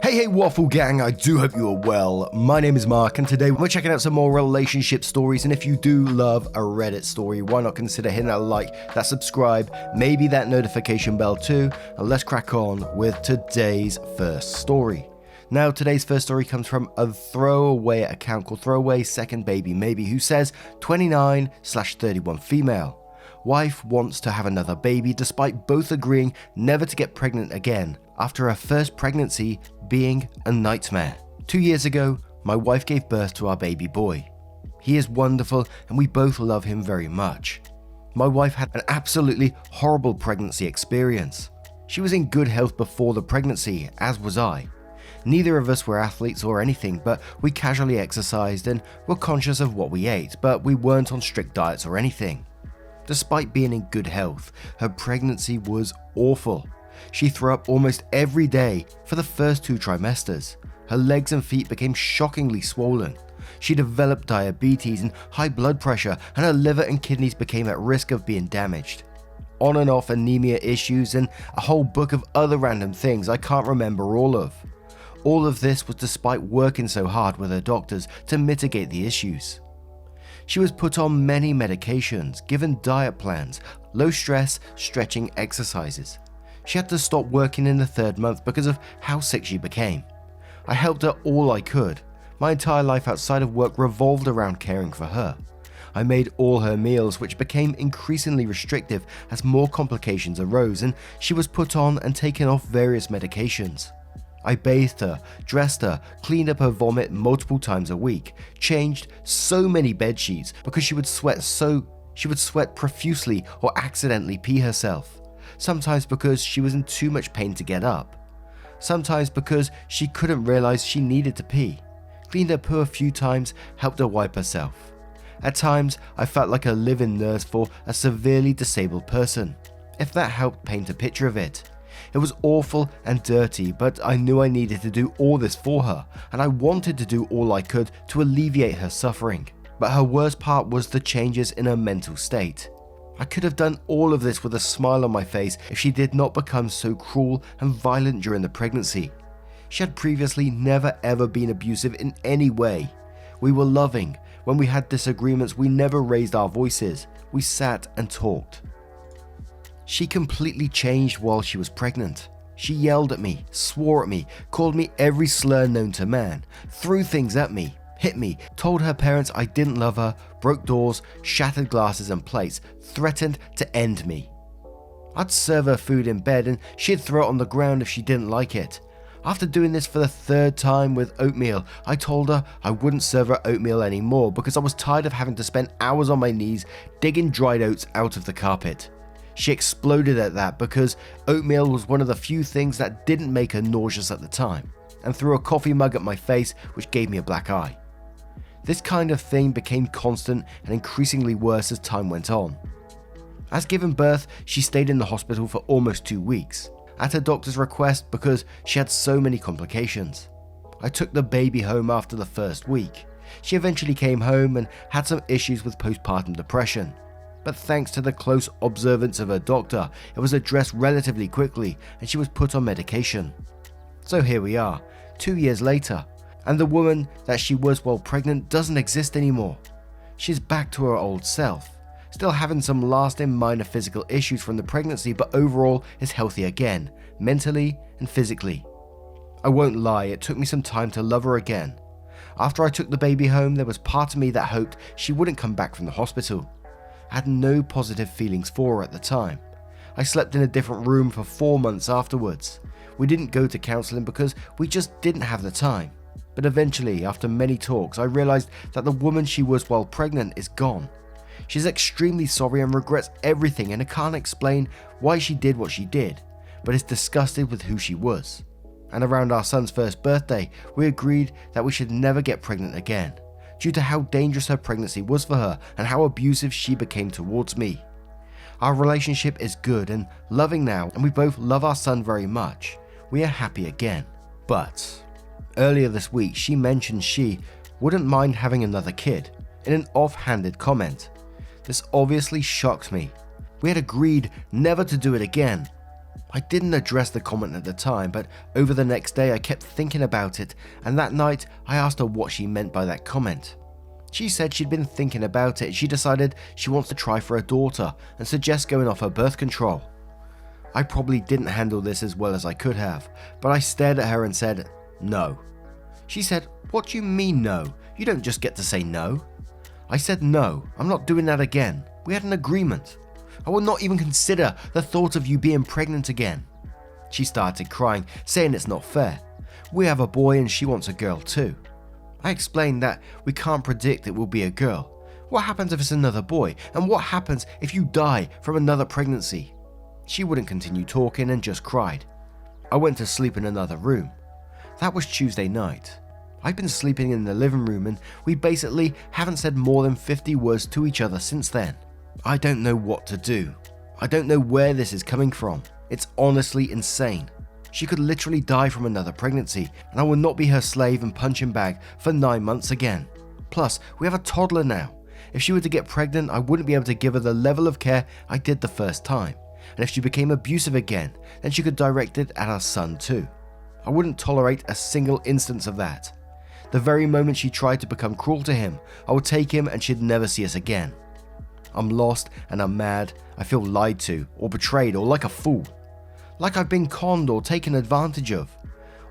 Hey Waffle Gang, I do hope you are well. My name is Mark and today we're checking out some more relationship stories, and if you do love a Reddit story, why not consider hitting that like, that subscribe, maybe that notification bell too, and let's crack on with today's first story. Now today's first story comes from a throwaway account called Throwaway Second Baby Maybe, who says 29/31 female. Wife wants to have another baby despite both agreeing never to get pregnant again after her first pregnancy being a nightmare. 2 years ago, my wife gave birth to our baby boy. He is wonderful and we both love him very much. My wife had an absolutely horrible pregnancy experience. She was in good health before the pregnancy, as was I. Neither of us were athletes or anything, but we casually exercised and were conscious of what we ate, but we weren't on strict diets or anything. Despite being in good health, her pregnancy was awful. She threw up almost every day for the first 2 trimesters. Her legs and feet became shockingly swollen. She developed diabetes and high blood pressure, and her liver and kidneys became at risk of being damaged. On and off anemia issues and a whole book of other random things I can't remember all of. All of this was despite working so hard with her doctors to mitigate the issues. She was put on many medications, given diet plans, low stress, stretching exercises. She had to stop working in the 3rd month because of how sick she became. I helped her all I could. My entire life outside of work revolved around caring for her. I made all her meals, which became increasingly restrictive as more complications arose, and she was put on and taken off various medications. I bathed her, dressed her, cleaned up her vomit multiple times a week, changed so many bed sheets because she would sweat profusely or accidentally pee herself. Sometimes because she was in too much pain to get up. Sometimes because she couldn't realize she needed to pee. Cleaned her poo a few times, helped her wipe herself. At times, I felt like a live-in nurse for a severely disabled person, if that helped paint a picture of it. It was awful and dirty, but I knew I needed to do all this for her, and I wanted to do all I could to alleviate her suffering. But her worst part was the changes in her mental state. I could have done all of this with a smile on my face if she did not become so cruel and violent during the pregnancy. She had previously never ever been abusive in any way. We were loving. When we had disagreements, we never raised our voices. We sat and talked. She completely changed while she was pregnant. She yelled at me, swore at me, called me every slur known to man, threw things at me, hit me, told her parents I didn't love her, broke doors, shattered glasses and plates, threatened to end me. I'd serve her food in bed and she'd throw it on the ground if she didn't like it. After doing this for the 3rd time with oatmeal, I told her I wouldn't serve her oatmeal anymore because I was tired of having to spend hours on my knees digging dried oats out of the carpet. She exploded at that because oatmeal was one of the few things that didn't make her nauseous at the time, and threw a coffee mug at my face, which gave me a black eye. This kind of thing became constant and increasingly worse as time went on. As given birth, she stayed in the hospital for almost 2 weeks, at her doctor's request because she had so many complications. I took the baby home after the first week. She eventually came home and had some issues with postpartum depression. But thanks to the close observance of her doctor, it was addressed relatively quickly and she was put on medication. So here we are, 2 years later, and the woman that she was while pregnant doesn't exist anymore. She's back to her old self, still having some lasting minor physical issues from the pregnancy, but overall is healthy again, mentally and physically. I won't lie, it took me some time to love her again. After I took the baby home, there was part of me that hoped she wouldn't come back from the hospital. I had no positive feelings for her at the time. I slept in a different room for 4 months afterwards. We didn't go to counselling because we just didn't have the time. But eventually, after many talks, I realised that the woman she was while pregnant is gone. She's extremely sorry and regrets everything, and I can't explain why she did what she did, but is disgusted with who she was. And around our son's first birthday, we agreed that we should never get pregnant again, due to how dangerous her pregnancy was for her and how abusive she became towards me. Our relationship is good and loving now, and we both love our son very much. We are happy again. But earlier this week, she mentioned she wouldn't mind having another kid in an offhanded comment. This obviously shocked me. We had agreed never to do it again. I didn't address the comment at the time, but over the next day I kept thinking about it, and that night I asked her what she meant by that comment. She said she'd been thinking about it. She decided she wants to try for a daughter and suggests going off her birth control. I probably didn't handle this as well as I could have, but I stared at her and said, no. She said, what do you mean no? You don't just get to say no. I said no, I'm not doing that again. We had an agreement. I will not even consider the thought of you being pregnant again. She started crying, saying it's not fair. We have a boy and she wants a girl too. I explained that we can't predict it will be a girl. What happens if it's another boy? And what happens if you die from another pregnancy? She wouldn't continue talking and just cried. I went to sleep in another room. That was Tuesday night. I've been sleeping in the living room and we basically haven't said more than 50 words to each other since then. I don't know what to do. I don't know where this is coming from. It's honestly insane. She could literally die from another pregnancy and I will not be her slave and punching bag for 9 months again. Plus, we have a toddler now. If she were to get pregnant, I wouldn't be able to give her the level of care I did the first time. And if she became abusive again, then she could direct it at our son too. I wouldn't tolerate a single instance of that. The very moment she tried to become cruel to him, I would take him and she'd never see us again. I'm lost and I'm mad. I feel lied to or betrayed or like a fool. Like I've been conned or taken advantage of.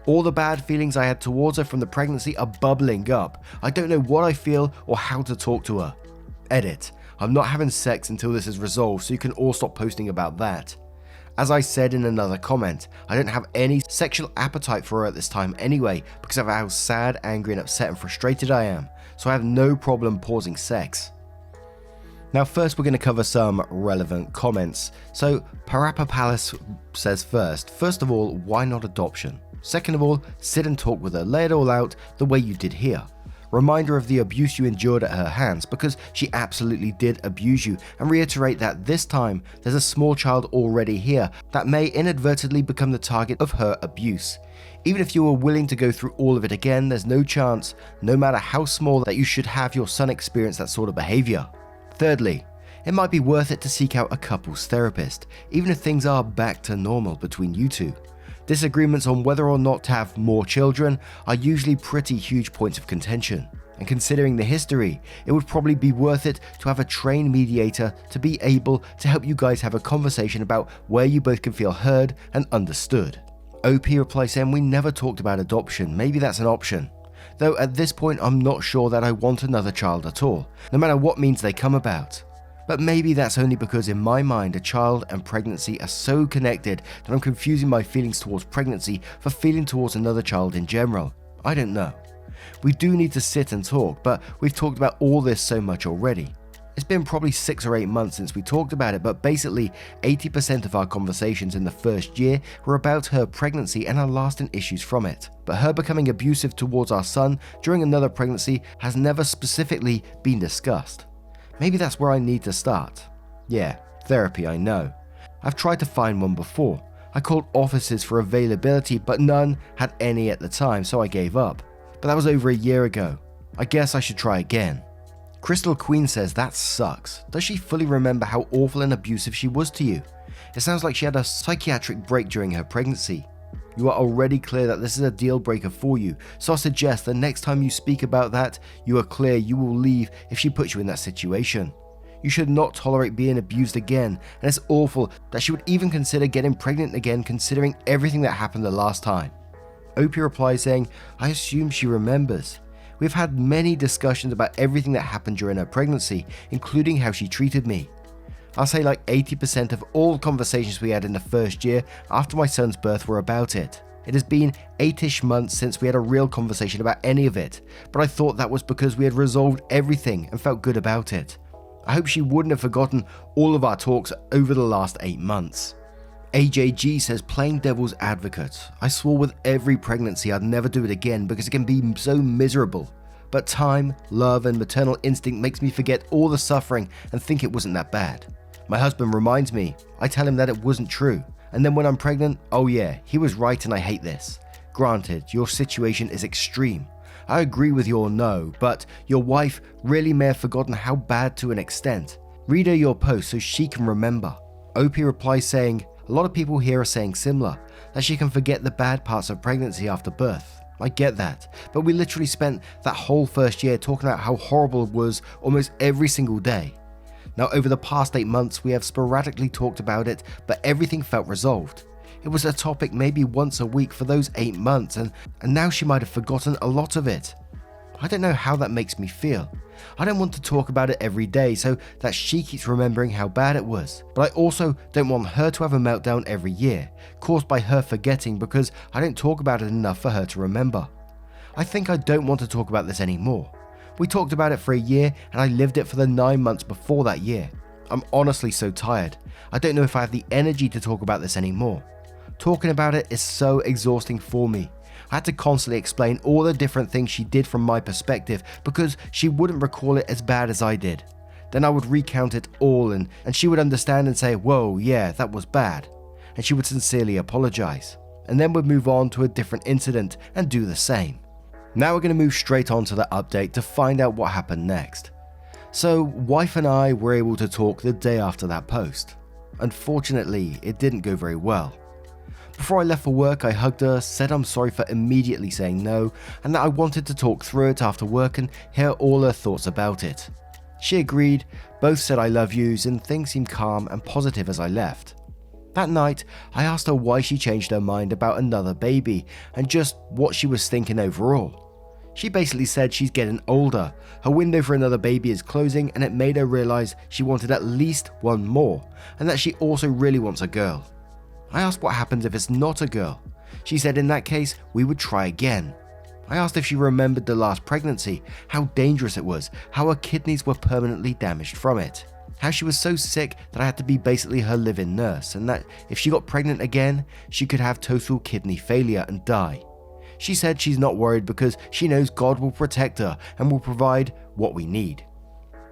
All the bad feelings I had towards her from the pregnancy are bubbling up. I don't know what I feel or how to talk to her. Edit. I'm not having sex until this is resolved, so you can all stop posting about that. As I said in another comment, I don't have any sexual appetite for her at this time anyway because of how sad, angry and upset and frustrated I am, so I have no problem pausing sex. Now first we're going to cover some relevant comments. So Parappa Palace says first of all, why not adoption? Second of all, sit and talk with her, lay it all out the way you did here. Reminder of the abuse you endured at her hands because she absolutely did abuse you, and reiterate that this time there's a small child already here that may inadvertently become the target of her abuse. Even if you were willing to go through all of it again, there's no chance, no matter how small, that you should have your son experience that sort of behavior. Thirdly, it might be worth it to seek out a couples therapist, even if things are back to normal between you two. Disagreements on whether or not to have more children are usually pretty huge points of contention, and considering the history, it would probably be worth it to have a trained mediator to be able to help you guys have a conversation about where you both can feel heard and understood. OP replies saying, we never talked about adoption, maybe that's an option. Though at this point I'm not sure that I want another child at all, no matter what means they come about. But maybe that's only because in my mind a child and pregnancy are so connected that I'm confusing my feelings towards pregnancy for feeling towards another child in general. I don't know. We do need to sit and talk, but we've talked about all this so much already. It's been probably 6 or 8 months since we talked about it, but basically 80% of our conversations in the first year were about her pregnancy and her lasting issues from it. But her becoming abusive towards our son during another pregnancy has never specifically been discussed. Maybe that's where I need to start. Yeah, therapy, I know. I've tried to find one before. I called offices for availability, but none had any at the time, so I gave up. But that was over a year ago. I guess I should try again. Crystal Queen says that sucks. Does she fully remember how awful and abusive she was to you? It sounds like she had a psychiatric break during her pregnancy. You are already clear that this is a deal breaker for you, so I suggest the next time you speak about that, you are clear you will leave if she puts you in that situation. You should not tolerate being abused again, and it's awful that she would even consider getting pregnant again considering everything that happened the last time. Opie replies saying, I assume she remembers. We've had many discussions about everything that happened during her pregnancy, including how she treated me. I'll say like 80% of all conversations we had in the first year after my son's birth were about it. It has been 8-ish months since we had a real conversation about any of it, but I thought that was because we had resolved everything and felt good about it. I hope she wouldn't have forgotten all of our talks over the last 8 months. AJG says, playing devil's advocate. I swore with every pregnancy I'd never do it again because it can be so miserable. But time, love and maternal instinct makes me forget all the suffering and think it wasn't that bad. My husband reminds me, I tell him that it wasn't true. And then when I'm pregnant, oh yeah, he was right and I hate this. Granted, your situation is extreme. I agree with your no, but your wife really may have forgotten how bad to an extent. Read her your post so she can remember. Opie replies saying, A lot of people here are saying similar, that she can forget the bad parts of pregnancy after birth. I get that, but we literally spent that whole first year talking about how horrible it was almost every single day. Now, over the past 8 months, we have sporadically talked about it, but everything felt resolved. It was a topic maybe once a week for those 8 months, and now she might have forgotten a lot of it. I don't know how that makes me feel. I don't want to talk about it every day so that she keeps remembering how bad it was, but I also don't want her to have a meltdown every year, caused by her forgetting because I don't talk about it enough for her to remember. I think I don't want to talk about this anymore. We talked about it for a year and I lived it for the 9 months before that year. I'm honestly so tired. I don't know if I have the energy to talk about this anymore. Talking about it is so exhausting for me. I had to constantly explain all the different things she did from my perspective because she wouldn't recall it as bad as I did. Then I would recount it all and she would understand and say, "Whoa, yeah, that was bad." And she would sincerely apologize. And then would move on to a different incident and do the same. Now we're going to move straight on to the update to find out what happened next. So, wife and I were able to talk the day after that post. Unfortunately, it didn't go very well. Before I left for work, I hugged her, said I'm sorry for immediately saying no, and that I wanted to talk through it after work and hear all her thoughts about it. She agreed, both said I love yous, and things seemed calm and positive as I left. That night, I asked her why she changed her mind about another baby and just what she was thinking overall. She basically said she's getting older, her window for another baby is closing, and it made her realize she wanted at least one more, and that she also really wants a girl. I asked what happens if it's not a girl. She said in that case, we would try again. I asked if she remembered the last pregnancy, how dangerous it was, how her kidneys were permanently damaged from it, how she was so sick that I had to be basically her live-in nurse, and that if she got pregnant again, she could have total kidney failure and die. She said she's not worried because she knows God will protect her and will provide what we need.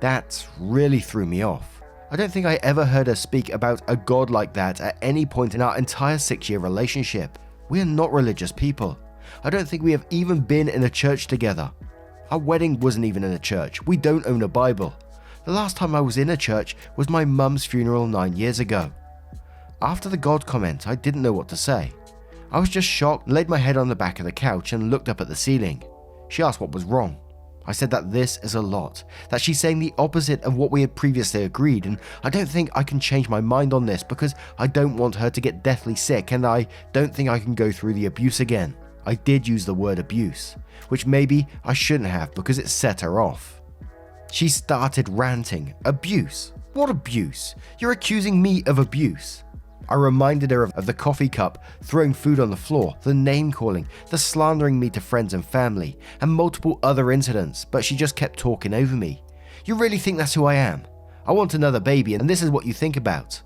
That really threw me off. I don't think I ever heard her speak about a God like that at any point in our entire 6-year relationship. We are not religious people. I don't think we have even been in a church together. Our wedding wasn't even in a church. We don't own a Bible. The last time I was in a church was my mum's funeral 9 years ago. After the God comment, I didn't know what to say. I was just shocked and laid my head on the back of the couch and looked up at the ceiling. She asked what was wrong. I said that this is a lot, that she's saying the opposite of what we had previously agreed, and I don't think I can change my mind on this because I don't want her to get deathly sick and I don't think I can go through the abuse again. I did use the word abuse, which maybe I shouldn't have because it set her off. She started ranting. Abuse? What abuse? You're accusing me of abuse. I reminded her of the coffee cup, throwing food on the floor, the name-calling, the slandering me to friends and family, and multiple other incidents, but she just kept talking over me. You really think that's who I am? I want another baby and this is what you think about?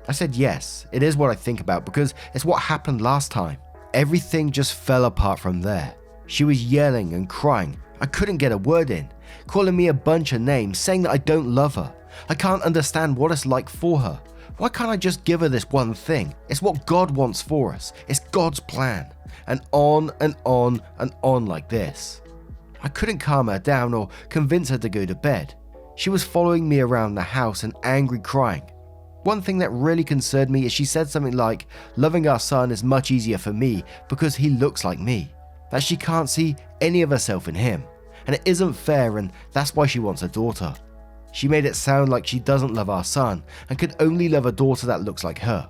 I said yes, it is what I think about because it's what happened last time. Everything just fell apart from there. She was yelling and crying. I couldn't get a word in, calling me a bunch of names, saying that I don't love her. I can't understand what it's like for her. Why can't I just give her this one thing? It's what God wants for us. It's God's plan. And on and on and on like this. I couldn't calm her down or convince her to go to bed. She was following me around the house and angry crying. One thing that really concerned me is she said something like, loving our son is much easier for me because he looks like me. That she can't see any of herself in him. And it isn't fair and that's why she wants a daughter. She made it sound like she doesn't love our son and could only love a daughter that looks like her.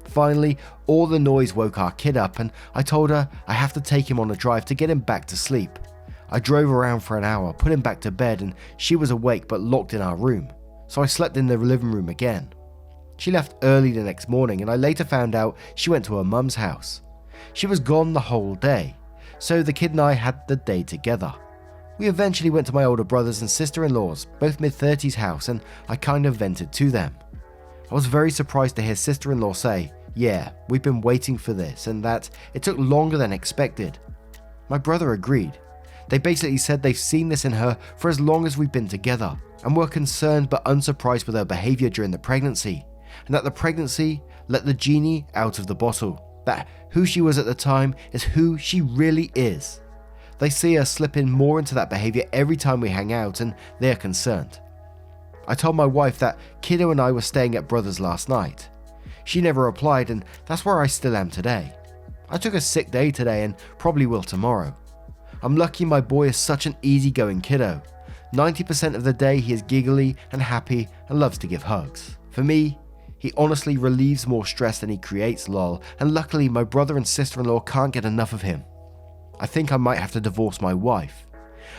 Finally, all the noise woke our kid up and I told her I have to take him on a drive to get him back to sleep. I drove around for an hour, put him back to bed and she was awake but locked in our room, so I slept in the living room again. She left early the next morning and I later found out she went to her mum's house. She was gone the whole day, so the kid and I had the day together. We eventually went to my older brothers and sister-in-law's, both mid-30s house, and I kind of vented to them. I was very surprised to hear sister-in-law say, yeah, we've been waiting for this, and that it took longer than expected. My brother agreed. They basically said they've seen this in her for as long as we've been together, and were concerned but unsurprised with her behavior during the pregnancy, and that the pregnancy let the genie out of the bottle, that who she was at the time is who she really is. They see her slipping more into that behavior every time we hang out and they are concerned. I told my wife that Kiddo and I were staying at brother's last night. She never replied, and that's where I still am today. I took a sick day today and probably will tomorrow. I'm lucky my boy is such an easygoing kiddo. 90% of the day he is giggly and happy and loves to give hugs. For me, he honestly relieves more stress than he creates, lol, and luckily my brother and sister-in-law can't get enough of him. I think I might have to divorce my wife.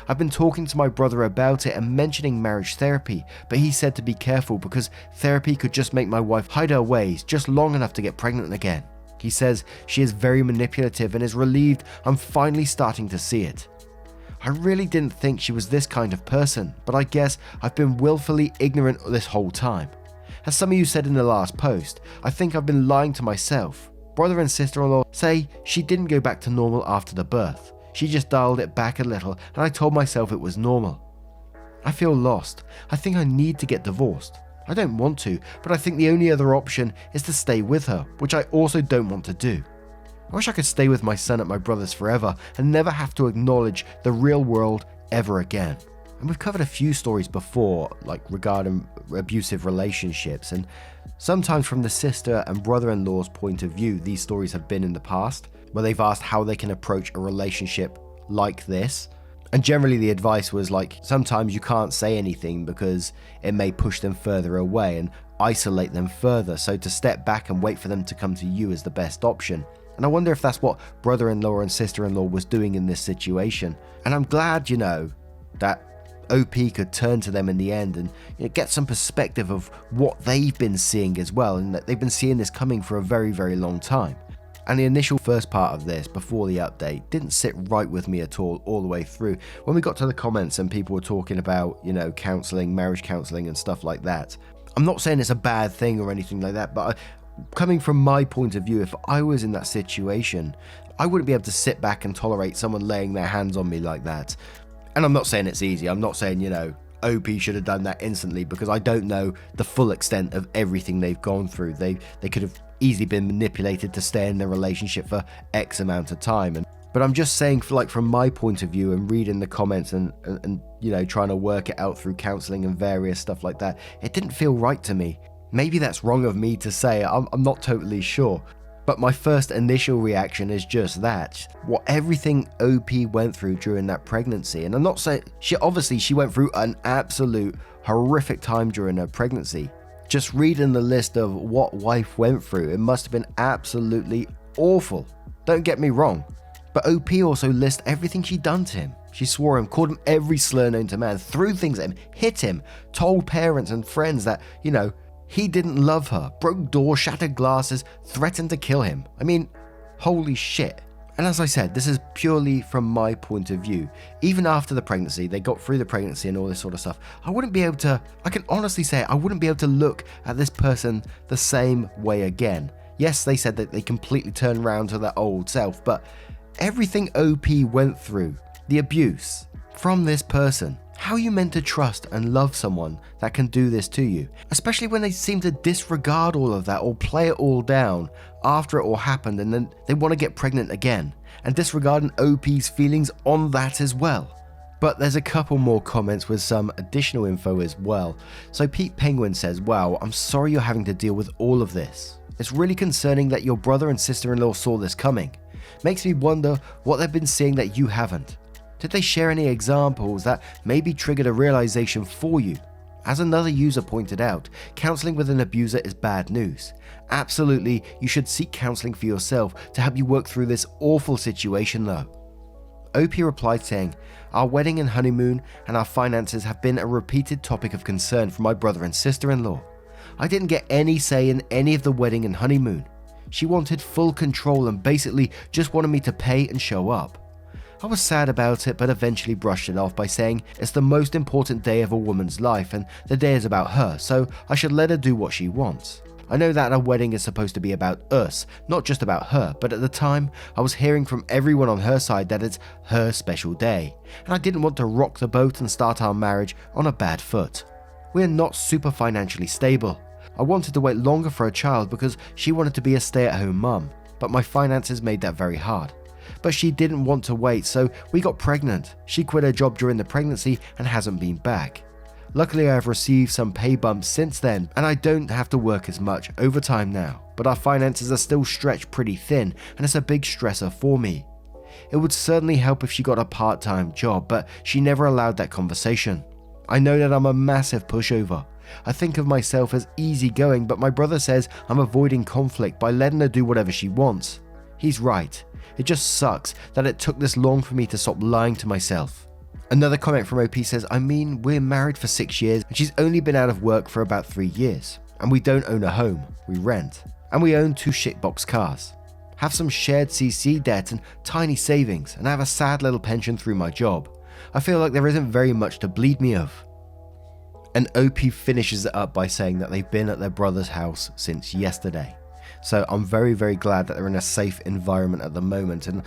I've been talking to my brother about it and mentioning marriage therapy, but he said to be careful because therapy could just make my wife hide her ways just long enough to get pregnant again. He says she is very manipulative and is relieved I'm finally starting to see it. I really didn't think she was this kind of person, but I guess I've been willfully ignorant this whole time. As some of you said in the last post, I think I've been lying to myself. Brother and sister-in-law say she didn't go back to normal after the birth. She just dialed it back a little and I told myself it was normal. I feel lost. I think I need to get divorced. I don't want to, but I think the only other option is to stay with her, which I also don't want to do. I wish I could stay with my son at my brother's forever and never have to acknowledge the real world ever again. And we've covered a few stories before, like regarding abusive relationships, and sometimes from the sister and brother-in-law's point of view, these stories have been in the past, where they've asked how they can approach a relationship like this. And generally the advice was like, sometimes you can't say anything because it may push them further away and isolate them further, so to step back and wait for them to come to you is the best option. And I wonder if that's what brother-in-law and sister-in-law was doing in this situation. And I'm glad, that OP could turn to them in the end and get some perspective of what they've been seeing as well, and that they've been seeing this coming for a very, very long time. And the initial first part of this, before the update, didn't sit right with me at all the way through. When we got to the comments and people were talking about, counselling, marriage counselling and stuff like that, I'm not saying it's a bad thing or anything like that, but coming from my point of view, if I was in that situation, I wouldn't be able to sit back and tolerate someone laying their hands on me like that. And I'm not saying it's easy. I'm not saying, OP should have done that instantly, because I don't know the full extent of everything they've gone through. They could have easily been manipulated to stay in the relationship for X amount of time. But I'm just saying, from my point of view and reading the comments and trying to work it out through counselling and various stuff like that, it didn't feel right to me. Maybe that's wrong of me to say, I'm not totally sure. But my first initial reaction is just that. What everything OP went through during that pregnancy. And I'm not saying, she went through an absolute horrific time during her pregnancy. Just reading the list of what wife went through, it must have been absolutely awful. Don't get me wrong. But OP also lists everything she'd done to him. She swore him, called him every slur known to man, threw things at him, hit him, told parents and friends that, he didn't love her, broke doors, shattered glasses, threatened to kill him. I mean, holy shit. And as I said, this is purely from my point of view. Even after the pregnancy, they got through the pregnancy and all this sort of stuff, I can honestly say, I wouldn't be able to look at this person the same way again. Yes, they said that they completely turned around to their old self, but everything OP went through, the abuse from this person, how are you meant to trust and love someone that can do this to you? Especially when they seem to disregard all of that or play it all down after it all happened, and then they want to get pregnant again and disregarding OP's feelings on that as well. But there's a couple more comments with some additional info as well. So Pete Penguin says, wow, I'm sorry you're having to deal with all of this. It's really concerning that your brother and sister-in-law saw this coming. Makes me wonder what they've been seeing that you haven't. Did they share any examples that maybe triggered a realization for you? As another user pointed out, counseling with an abuser is bad news. Absolutely, you should seek counseling for yourself to help you work through this awful situation though. OP replied saying, our wedding and honeymoon and our finances have been a repeated topic of concern for my brother and sister-in-law. I didn't get any say in any of the wedding and honeymoon. She wanted full control and basically just wanted me to pay and show up. I was sad about it, but eventually brushed it off by saying it's the most important day of a woman's life and the day is about her, so I should let her do what she wants. I know that a wedding is supposed to be about us, not just about her, but at the time, I was hearing from everyone on her side that it's her special day, and I didn't want to rock the boat and start our marriage on a bad foot. We are not super financially stable. I wanted to wait longer for a child because she wanted to be a stay-at-home mum, but my finances made that very hard. But she didn't want to wait, so we got pregnant. She quit her job during the pregnancy and hasn't been back. Luckily, I have received some pay bumps since then, and I don't have to work as much overtime now, but our finances are still stretched pretty thin, and it's a big stressor for me. It would certainly help if she got a part-time job, but she never allowed that conversation. I know that I'm a massive pushover. I think of myself as easygoing, but my brother says I'm avoiding conflict by letting her do whatever she wants. He's right. It just sucks that it took this long for me to stop lying to myself. Another comment from OP says, I mean, we're married for 6 years and she's only been out of work for about 3 years. And we don't own a home, we rent. And we own 2 shitbox cars. Have some shared CC debt and tiny savings, and have a sad little pension through my job. I feel like there isn't very much to bleed me of. And OP finishes it up by saying that they've been at their brother's house since yesterday. So I'm very, very glad that they're in a safe environment at the moment, and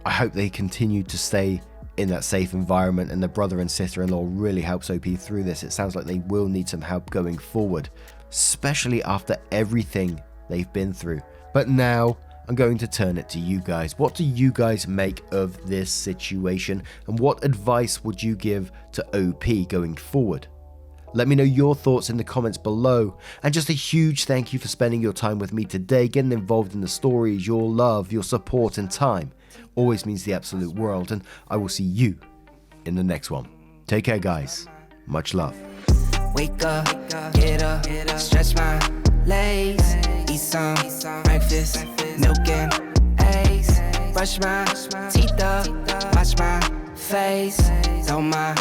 I hope they continue to stay in that safe environment, and the brother and sister-in-law really helps OP through this. It sounds like they will need some help going forward, especially after everything they've been through. But now I'm going to turn it to you guys. What do you guys make of this situation, and what advice would you give to OP going forward? Let me know your thoughts in the comments below, and just a huge thank you for spending your time with me today, getting involved in the stories. Your love, your support and time always means the absolute world, and I will see you in the next one. Take care guys, much love. Wake up, get up, stretch my legs, eat some breakfast, milk and eggs, brush my teeth up, wash my face, throw my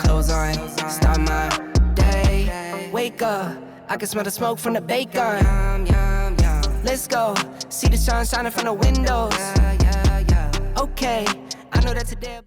clothes on, start my day. Wake up, I can smell the smoke from the bacon. Let's go, see the sun shining from the windows. Okay, I know that today